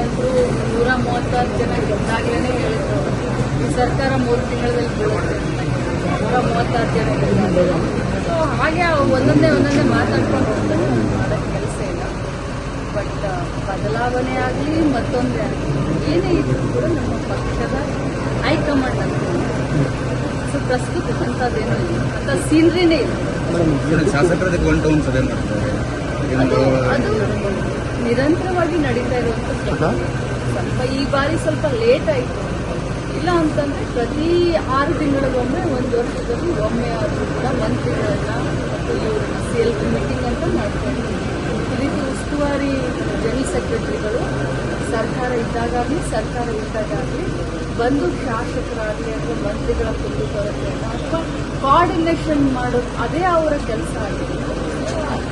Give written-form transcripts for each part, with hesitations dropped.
ಅಂತೂ 136 ಜನ ಗೆದ್ದಾಗಲೇ ಹೇಳಿದ್ರು ಈ ಸರ್ಕಾರ 3 ತಿಂಗಳಲ್ಲಿ ಬೀಳುತ್ತೆ ಅಂತ 136 ಜನ ಗೆದ್ದಾಗಲೇ. ಸೊ ಹಾಗೆ ಒಂದೊಂದೇ ಮಾತಾಡ್ಕೊಂಡು ಹೋಗ್ತಾರೆ, ಮಾಡೋಕ್ಕೆ ಕೆಲಸ ಇಲ್ಲ. ಬಟ್ ಬದಲಾವಣೆ ಆಗಲಿ ಮತ್ತೊಂದೇ ಆಗಲಿ ಏನೇ ಇದ್ರೂ ಕೂಡ ನಮ್ಮ ಪಕ್ಷದ ಹೈಕಮಾಂಡ್ ಅಂತ ಸೊ ಪ್ರಸ್ತುತ ಅಂಥದ್ದೇನೂ ಇಲ್ಲ, ಅಂಥ ಸೀನ್ರಿನೇ ಇಲ್ಲ. ಅದು ನಿರಂತರವಾಗಿ ನಡೀತಾ ಇರುವಂತ ಸ್ವಲ್ಪ ಈ ಬಾರಿ ಸ್ವಲ್ಪ ಲೇಟ್ ಆಯಿತು. ಇಲ್ಲ ಅಂತಂದ್ರೆ ಪ್ರತಿ 6 ತಿಂಗಳಿಗೊಮ್ಮೆ 1 ವರ್ಷದಲ್ಲಿ ಒಮ್ಮೆ ಆದರೂ ಕೂಡ ಮಂತ್ರಿಗಳನ್ನ ಮತ್ತು ಇವ್ರನ್ನ CLP ಮೀಟಿಂಗ್ ಅಂತ ಮಾಡ್ಕೊಂಡು ಈ ರೀತಿ ಉಸ್ತುವಾರಿ ಜನರಲ್ ಸೆಕ್ರೆಟರಿಗಳು ಸರ್ಕಾರ ಇದ್ದಾಗಲಿ ಸರ್ಕಾರ ಇದ್ದಾಗಲಿ ಬಂದು ಶಾಸಕರಾಗಲಿ ಅಥವಾ ಮಂತ್ರಿಗಳ ಕುಂದುಕೊರತೆಯನ್ನ ಅಥವಾ ಕೋಆರ್ಡಿನೇಷನ್ ಮಾಡೋದು ಅದೇ ಅವರ ಕೆಲಸ ಆಗಿದೆ.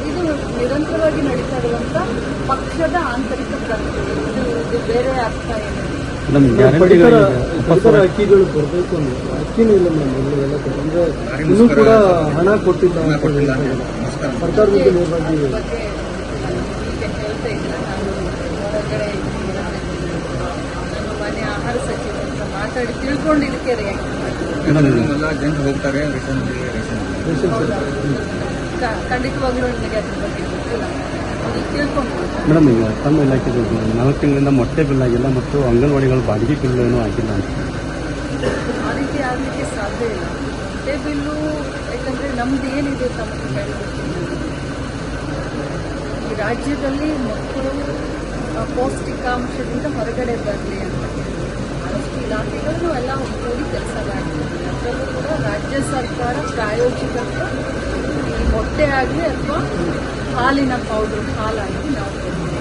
ಇದು ನಿರಂತರವಾಗಿ ನಡೀತಾ ಇರುವಂತ ಪಕ್ಷದ ಆಂತರಿಕ ಪ್ರಕ್ರಿಯೆ. ಇದು ಬೇರೆ ಅರ್ಥ ಏನಿಲ್ಲ. ಅಕ್ಕಿಗಳು ಕೊಡಬೇಕು ಅಂದ್ರೆ ಅಕ್ಕಿನೂ ಇಲ್ಲ ಮೇಡಮ್. ಅಂದ್ರೆ ಇನ್ನೂ ಕೂಡ ಹಣ ಕೊಟ್ಟಿಲ್ಲ ಸರ್ಕಾರದ ಬಗ್ಗೆ ಹೇಳ್ತಾ ಇಲ್ಲ. ನಾನು ಹೊರಗಡೆ ನಮ್ಮ ಮನೆ ಆಹಾರ ಸಚಿವ ಅಂತ ಮಾತಾಡಿ ತಿಳ್ಕೊಂಡು ಇದಕ್ಕೆ ರಿಯಾಕ್ಟ್ ಹೋಗ್ತಾರೆ. ಖಂಡಿತವಾಗ್ಲೂ ನನಗೆ ಅದ್ರ ಬಗ್ಗೆ ಗೊತ್ತಿಲ್ಲ, ತಿಳ್ಕೊಂಡು. ಮೇಡಮ್, ಈಗ ತಮ್ಮ ಇಲಾಖೆಗೆ 4 ತಿಂಗಳಿಂದ ಮೊಟ್ಟೆ ಬಿಲ್ ಆಗಿಲ್ಲ ಮತ್ತು ಅಂಗನವಾಡಿಗಳು ಬಾಡಿಗೆ ಬಿಲ್ ಏನೂ ಆಗಿಲ್ಲ ಅಂತ. ಆ ರೀತಿ ಆಗಲಿಕ್ಕೆ ಸಾಧ್ಯ ಇಲ್ಲ. ಮೊಟ್ಟೆ ಬಿಲ್ಲು ಯಾಕಂದ್ರೆ ನಮ್ದು ಏನಿದೆ ತಮಗೆ ಹೇಳಬೇಕು, ಈ ರಾಜ್ಯದಲ್ಲಿ ಮಕ್ಕಳು ಪೌಷ್ಟಿಕಾಂಶದಿಂದ ಹೊರಗಡೆ ಬರಲಿ ಅಂತ ಬಹಳಷ್ಟು ಇಲಾಖೆಗಳು ಎಲ್ಲ ಕೂಡಿ ಕೆಲಸ ಮಾಡ್ತಿದ್ದಾರೆ. ಅದರಲ್ಲೂ ಕೂಡ ರಾಜ್ಯ ಸರ್ಕಾರ ಪ್ರಾಯೋಜಿಕತೆ ಈ ಮೊಟ್ಟೆ ಆಗಲಿ ಅಥವಾ ಹಾಲಿನ ಪೌಡರ್ ಹಾಲಾಗಲಿ ನಾವು ಕೊಡ್ತೀವಿ.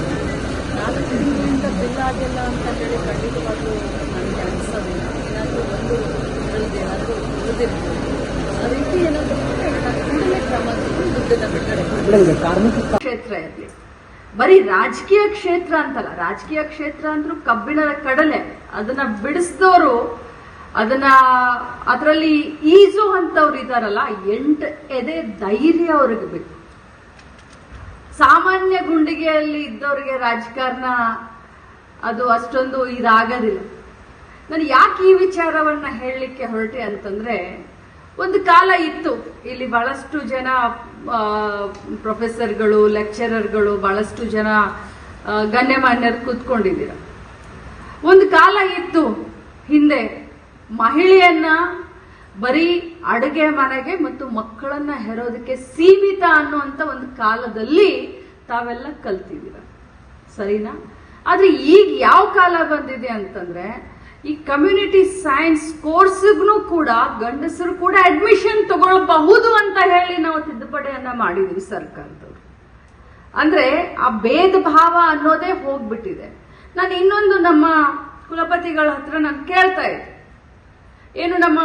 4 ತಿಂಗಳಿಂದ ಬಿಲ್ ಆಗಿಲ್ಲ ಅಂತ ಹೇಳಿ ಖಂಡಿತವಾಗ್ಲೂ ನನಗೆ ಅನಿಸೋದಿಲ್ಲ. ಏನಾದರೂ ಒಂದು ಏನಾದರೂ ಉಳಿದಿರ್ತೀವಿ, ಆ ರೀತಿ ಏನಾದರೂ ಕೂಡಲೇ ಕ್ರಮ ದುಡ್ಡನ್ನ ಬಿಡುಗಡೆ ಕ್ಷೇತ್ರ ಇರಲಿ. ಬರೀ ರಾಜಕೀಯ ಕ್ಷೇತ್ರ ಅಂತಲ್ಲ, ರಾಜಕೀಯ ಕ್ಷೇತ್ರ ಅಂದ್ರೂ ಕಬ್ಬಿಣದ ಕಡಲೆ, ಅದನ್ನ ಬಿಡಿಸಿದವರು ಅದರಲ್ಲಿ ಈಜು ಅಂತವ್ರು ಇದಾರಲ್ಲ, 8 ಎದೆ ಧೈರ್ಯ ಅವ್ರಿಗೆ ಬೇಕು. ಸಾಮಾನ್ಯ ಗುಂಡಿಗೆಯಲ್ಲಿ ಇದ್ದವ್ರಿಗೆ ರಾಜಕಾರಣ ಅದು ಅಷ್ಟೊಂದು ಇದಾಗೋದಿಲ್ಲ. ನಾನು ಯಾಕೆ ಈ ವಿಚಾರವನ್ನ ಹೇಳಲಿಕ್ಕೆ ಹೊರಟೆ ಅಂತಂದ್ರೆ, ಒಂದು ಕಾಲ ಇತ್ತು ಇಲ್ಲಿ ಬಹಳಷ್ಟು ಜನ ಪ್ರೊಫೆಸರ್ಗಳು, ಲೆಕ್ಚರರ್ಗಳು, ಬಹಳಷ್ಟು ಜನ ಗಣ್ಯಮಾನ್ಯರು ಕೂತ್ಕೊಂಡಿದ್ದೀರ. ಒಂದು ಕಾಲ ಇತ್ತು ಹಿಂದೆ ಮಹಿಳೆಯನ್ನ ಬರೀ ಅಡುಗೆ ಮನೆಗೆ ಮತ್ತು ಮಕ್ಕಳನ್ನ ಹೆರೋದಕ್ಕೆ ಸೀಮಿತ ಅನ್ನುವಂತ ಒಂದು ಕಾಲದಲ್ಲಿ ತಾವೆಲ್ಲ ಕಲ್ತಿದ್ದೀರ, ಸರಿನಾ? ಆದ್ರೆ ಈಗ ಯಾವ ಕಾಲ ಬಂದಿದೆ ಅಂತಂದ್ರೆ, ಈ ಕಮ್ಯುನಿಟಿ ಸೈನ್ಸ್ ಕೋರ್ಸ್ಗೂ ಕೂಡ ಗಂಡಸರು ಕೂಡ ಅಡ್ಮಿಷನ್ ತಗೊಳ್ಬಹುದು ಅಂತ ಹೇಳಿ ನಾವು ತಿದ್ದುಪಡಿಯನ್ನ ಮಾಡಿದೀವಿ ಸರ್ಕಾರದವರು. ಅಂದ್ರೆ ಆ ಭೇದ ಭಾವ ಅನ್ನೋದೇ ಹೋಗ್ಬಿಟ್ಟಿದೆ. ನಾನು ಇನ್ನೊಂದು ನಮ್ಮ ಕುಲಪತಿಗಳ ಹತ್ರ ನಾನು ಕೇಳ್ತಾ ಇದ್ದೆ, ಏನು ನಮ್ಮ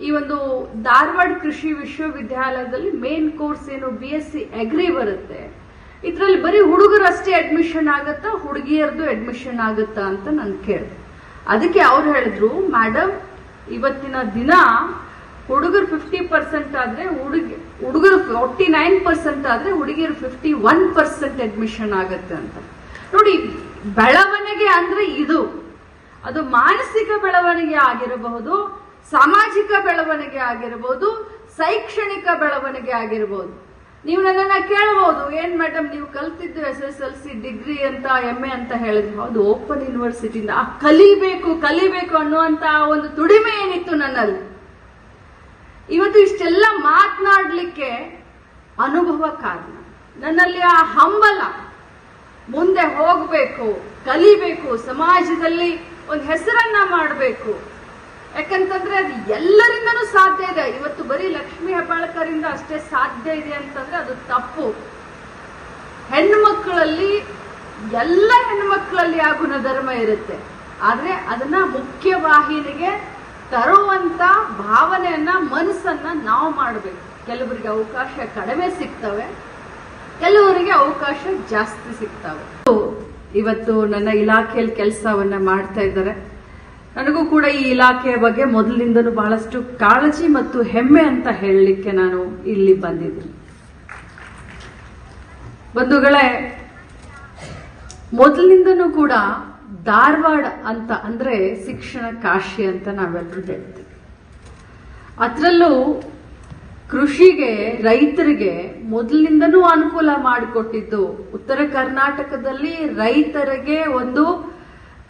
ಈ ಒಂದು ಧಾರವಾಡ ಕೃಷಿ ವಿಶ್ವವಿದ್ಯಾಲಯದಲ್ಲಿ ಮೇನ್ ಕೋರ್ಸ್ ಏನು BSc ಅಗ್ರಿ ಬರುತ್ತೆ, ಇದರಲ್ಲಿ ಬರೀ ಹುಡುಗರಷ್ಟೇ ಅಡ್ಮಿಷನ್ ಆಗತ್ತಾ, ಹುಡುಗಿಯರದು ಅಡ್ಮಿಷನ್ ಆಗುತ್ತಾ ಅಂತ ನಾನು ಕೇಳಿದೆ. ಅದಕ್ಕೆ ಅವ್ರು ಹೇಳಿದ್ರು, ಮೇಡಮ್ ಇವತ್ತಿನ ದಿನ ಹುಡುಗರು 50% ಆದ್ರೆ ಹುಡುಗರು 49% ಆದ್ರೆ ಹುಡುಗಿಯರು 51% ಅಡ್ಮಿಷನ್ ಆಗತ್ತೆ ಅಂತ. ನೋಡಿ, ಬೆಳವಣಿಗೆ ಅಂದ್ರೆ ಇದು, ಅದು ಮಾನಸಿಕ ಬೆಳವಣಿಗೆ ಆಗಿರಬಹುದು, ಸಾಮಾಜಿಕ ಬೆಳವಣಿಗೆ ಆಗಿರಬಹುದು, ಶೈಕ್ಷಣಿಕ ಬೆಳವಣಿಗೆ ಆಗಿರಬಹುದು. ನೀವು ನನ್ನನ್ನ ಕೇಳಬಹುದು, ಏನ್ ಮೇಡಮ್ ನೀವು ಕಲ್ತಿದ್ದು SSLC ಡಿಗ್ರಿ ಅಂತ MA ಅಂತ ಹೇಳಿದ್ರು. ಹೌದು, ಓಪನ್ ಯೂನಿವರ್ಸಿಟಿಯಿಂದ ಕಲಿಬೇಕು ಅನ್ನುವಂತ ಒಂದು ತುಡಿಮೆ ಏನಿತ್ತು ನನ್ನಲ್ಲಿ. ಇವತ್ತು ಇಷ್ಟೆಲ್ಲ ಮಾತನಾಡ್ಲಿಕ್ಕೆ ಅನುಭವ ಕಾರಣ. ನನ್ನಲ್ಲಿ ಆ ಹಂಬಲ, ಮುಂದೆ ಹೋಗ್ಬೇಕು, ಕಲಿಬೇಕು, ಸಮಾಜದಲ್ಲಿ ಒಂದು ಹೆಸರನ್ನ ಮಾಡಬೇಕು. ಯಾಕಂತಂದ್ರೆ ಅದು ಎಲ್ಲರಿಂದನೂ ಸಾಧ್ಯ ಇದೆ. ಇವತ್ತು ಬರೀ ಲಕ್ಷ್ಮೀ ಹೆಬ್ಬಾಳ್ಕರಿಂದ ಅಷ್ಟೇ ಸಾಧ್ಯ ಇದೆ ಅಂತಂದ್ರೆ ಅದು ತಪ್ಪು. ಹೆಣ್ಣುಮಕ್ಕಳಲ್ಲಿ, ಎಲ್ಲ ಹೆಣ್ಣುಮಕ್ಕಳಲ್ಲಿ ಆ ಗುಣಧರ್ಮ ಇರುತ್ತೆ. ಆದ್ರೆ ಅದನ್ನ ಮುಖ್ಯವಾಹಿನಿಗೆ ತರುವಂತ ಭಾವನೆಯನ್ನ, ಮನಸ್ಸನ್ನ ನಾವು ಮಾಡಬೇಕು. ಕೆಲವರಿಗೆ ಅವಕಾಶ ಕಡಿಮೆ ಸಿಗ್ತವೆ, ಕೆಲವರಿಗೆ ಅವಕಾಶ ಜಾಸ್ತಿ ಸಿಗ್ತವೆ. ಇವತ್ತು ನನ್ನ ಇಲಾಖೆಯಲ್ಲಿ ಕೆಲಸವನ್ನ ಮಾಡ್ತಾ ಇದ್ದಾರೆ. ನನಗೂ ಕೂಡ ಈ ಇಲಾಖೆಯ ಬಗ್ಗೆ ಮೊದಲಿನಿಂದಲೂ ಬಹಳಷ್ಟು ಕಾಳಜಿ ಮತ್ತು ಹೆಮ್ಮೆ ಅಂತ ಹೇಳಲಿಕ್ಕೆ ನಾನು ಇಲ್ಲಿ ಬಂದಿದ್ದೀನಿ. ಬಂಧುಗಳೇ, ಮೊದಲಿನಿಂದನೂ ಕೂಡ ಧಾರವಾಡ ಅಂತ ಅಂದ್ರೆ ಶಿಕ್ಷಣ ಕಾಶಿ ಅಂತ ನಾವೆಲ್ಲರೂ ಹೇಳ್ತೀವಿ. ಅದರಲ್ಲೂ ಕೃಷಿಗೆ, ರೈತರಿಗೆ ಮೊದಲಿನಿಂದನೂ ಅನುಕೂಲ ಮಾಡಿಕೊಟ್ಟಿದ್ದು, ಉತ್ತರ ಕರ್ನಾಟಕದಲ್ಲಿ ರೈತರಿಗೆ ಒಂದು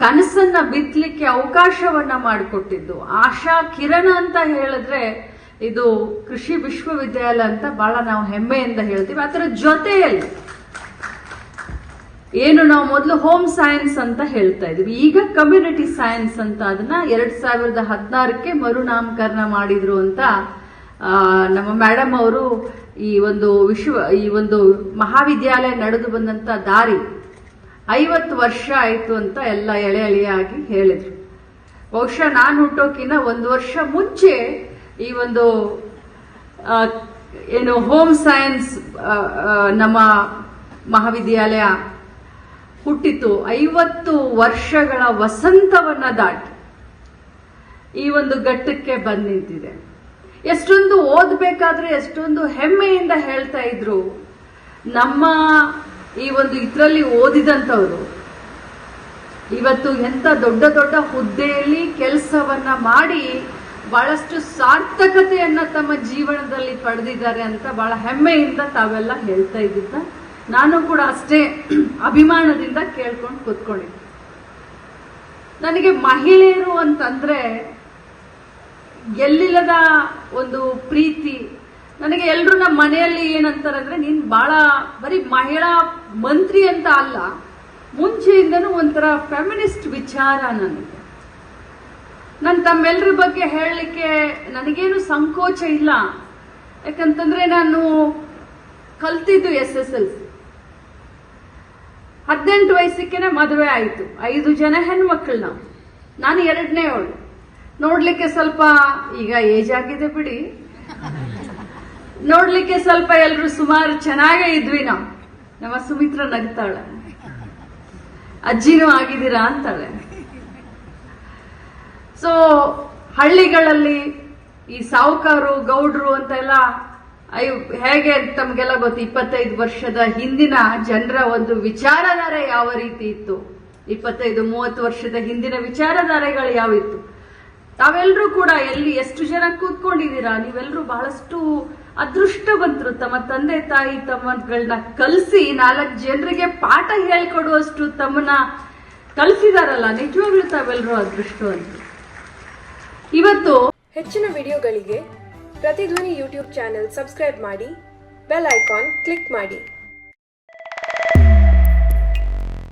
ಕನಸನ್ನ ಬಿತ್ತಲಿಕ್ಕೆ ಅವಕಾಶವನ್ನ ಮಾಡಿಕೊಟ್ಟಿದ್ದು, ಆಶಾ ಕಿರಣ ಅಂತ ಹೇಳಿದ್ರೆ ಇದು ಕೃಷಿ ವಿಶ್ವವಿದ್ಯಾಲಯ ಅಂತ ಬಹಳ ನಾವು ಹೆಮ್ಮೆಯಿಂದ ಹೇಳ್ತೀವಿ. ಅದರ ಜೊತೆಯಲ್ಲಿ ಏನು ನಾವು ಮೊದಲು ಹೋಮ್ ಸೈನ್ಸ್ ಅಂತ ಹೇಳ್ತಾ ಇದೀವಿ, ಈಗ ಕಮ್ಯುನಿಟಿ ಸೈನ್ಸ್ ಅಂತ ಅದನ್ನ 2016ಕ್ಕೆ ಮರುನಾಮಕರಣ ಮಾಡಿದ್ರು ಅಂತ ನಮ್ಮ ಮೇಡಮ್ ಅವರು ಈ ಒಂದು ಮಹಾವಿದ್ಯಾಲಯ ನಡೆದು ಬಂದಂತ ದಾರಿ 50 ವರ್ಷ ಆಯ್ತು ಅಂತ ಎಲ್ಲ ಎಳೆ ಎಳೆಯಾಗಿ ಹೇಳಿದ್ರು. ಬಹುಶಃ ನಾನು ಹುಟ್ಟೋಕಿನ್ನ 1 ವರ್ಷ ಮುಂಚೆ ಈ ಒಂದು ಏನು ಹೋಮ್ ಸೈನ್ಸ್ ನಮ್ಮ ಮಹಾವಿದ್ಯಾಲಯ ಹುಟ್ಟಿತು. 50 ವರ್ಷಗಳ ವಸಂತವನ್ನ ದಾಟಿ ಈ ಒಂದು ಘಟ್ಟಕ್ಕೆ ಬಂದು ನಿಂತಿದೆ. ಎಷ್ಟೊಂದು ಓದಬೇಕಾದ್ರೆ ಎಷ್ಟೊಂದು ಹೆಮ್ಮೆಯಿಂದ ಹೇಳ್ತಾ ಇದ್ರು, ನಮ್ಮ ಈ ಒಂದು ಇದರಲ್ಲಿ ಓದಿದಂಥವ್ರು ಇವತ್ತು ಎಂತ ದೊಡ್ಡ ದೊಡ್ಡ ಹುದ್ದೆಯಲ್ಲಿ ಕೆಲಸವನ್ನ ಮಾಡಿ ಬಹಳಷ್ಟು ಸಾರ್ಥಕತೆಯನ್ನ ತಮ್ಮ ಜೀವನದಲ್ಲಿ ಪಡೆದಿದ್ದಾರೆ ಅಂತ ಬಹಳ ಹೆಮ್ಮೆಯಿಂದ ತಾವೆಲ್ಲ ಹೇಳ್ತಾ ಇದ್ದಿದ್ದ ನಾನು ಕೂಡ ಅಷ್ಟೇ ಅಭಿಮಾನದಿಂದ ಕೇಳ್ಕೊಂಡು ಕೂತ್ಕೊಂಡಿದ್ದೆ. ನನಗೆ ಮಹಿಳೆಯರು ಅಂತಂದ್ರೆ ಎಲ್ಲಿಲ್ಲದ ಒಂದು ಪ್ರೀತಿ. ನನಗೆ ಎಲ್ರು ನಮ್ಮ ಮನೆಯಲ್ಲಿ ಏನಂತಾರಂದ್ರೆ, ನೀನ್ ಬಹಳ ಬರೀ ಮಹಿಳಾ ಮಂತ್ರಿ ಅಂತ ಅಲ್ಲ, ಮುಂಚೆಯಿಂದನೂ ಒಂಥರ ಫೆಮಿನಿಸ್ಟ್ ವಿಚಾರ ನನಗೆ. ನಾನು ತಮ್ಮೆಲ್ಲರ ಬಗ್ಗೆ ಹೇಳಲಿಕ್ಕೆ ನನಗೇನು ಸಂಕೋಚ ಇಲ್ಲ. ಯಾಕಂತಂದ್ರೆ ನಾನು ಕಲ್ತಿದ್ದು SSLC. 18 ವಯಸ್ಸಿಗೆ ಮದುವೆ ಆಯಿತು. 5 ಜನ ಹೆಣ್ಮಕ್ಳು ನಾವು. ನಾನು 2ನೇವಳು. ನೋಡ್ಲಿಕ್ಕೆ ಸ್ವಲ್ಪ ಈಗ ಏಜ್ ಆಗಿದೆ ಬಿಡಿ, ನೋಡ್ಲಿಕ್ಕೆ ಸ್ವಲ್ಪ ಎಲ್ರು ಸುಮಾರು ಚೆನ್ನಾಗೇ ಇದ್ವಿ ನಾವು. ನಮ್ಮ ಸುಮಿತ್ರ ನಗ್ತಾಳೆ, ಅಜ್ಜಿನೂ ಆಗಿದ್ದೀರಾ ಅಂತಾಳೆ. ಸೊ ಹಳ್ಳಿಗಳಲ್ಲಿ ಈ ಸಾವುಕಾರು, ಗೌಡ್ರು ಅಂತೆಲ್ಲ ಹೇಗೆ ತಮ್ಗೆಲ್ಲ ಗೊತ್ತು, 25 ವರ್ಷದ ಹಿಂದಿನ ಜನರ ಒಂದು ವಿಚಾರಧಾರೆ ಯಾವ ರೀತಿ ಇತ್ತು, 25-30 ವರ್ಷದ ಹಿಂದಿನ ವಿಚಾರಧಾರೆಗಳು ಯಾವಿತ್ತು. ತಾವೆಲ್ಲರೂ ಕೂಡ ಎಷ್ಟು ಜನ ಕೂತ್ಕೊಂಡಿದ್ದೀರಾ, ನೀವೆಲ್ಲರೂ ಬಹಳಷ್ಟು ಅದೃಷ್ಟವಂತರು. ತಮ್ಮ ತಂದೆ ತಾಯಿ ತಮ್ಮಗಳನ್ನ ಕಲಿಸಿ 4 ಜನರಿಗೆ ಪಾಠ ಹೇಳ್ಕೊಡುವಷ್ಟು ತಮ್ಮನ್ನ ಕಲಿಸಿದಾರಲ್ಲ, ನಿಜವಾಗ್ಲೂ ತಾವೆಲ್ಲರೂ ಅದೃಷ್ಟವಂತರು. ಇವತ್ತು ಹೆಚ್ಚಿನ ವಿಡಿಯೋಗಳಿಗೆ ಪ್ರತಿಧ್ವನಿ ಯೂಟ್ಯೂಬ್ ಚಾನೆಲ್ ಸಬ್ಸ್ಕ್ರೈಬ್ ಮಾಡಿ, ಬೆಲ್ ಐಕಾನ್ ಕ್ಲಿಕ್ ಮಾಡಿ.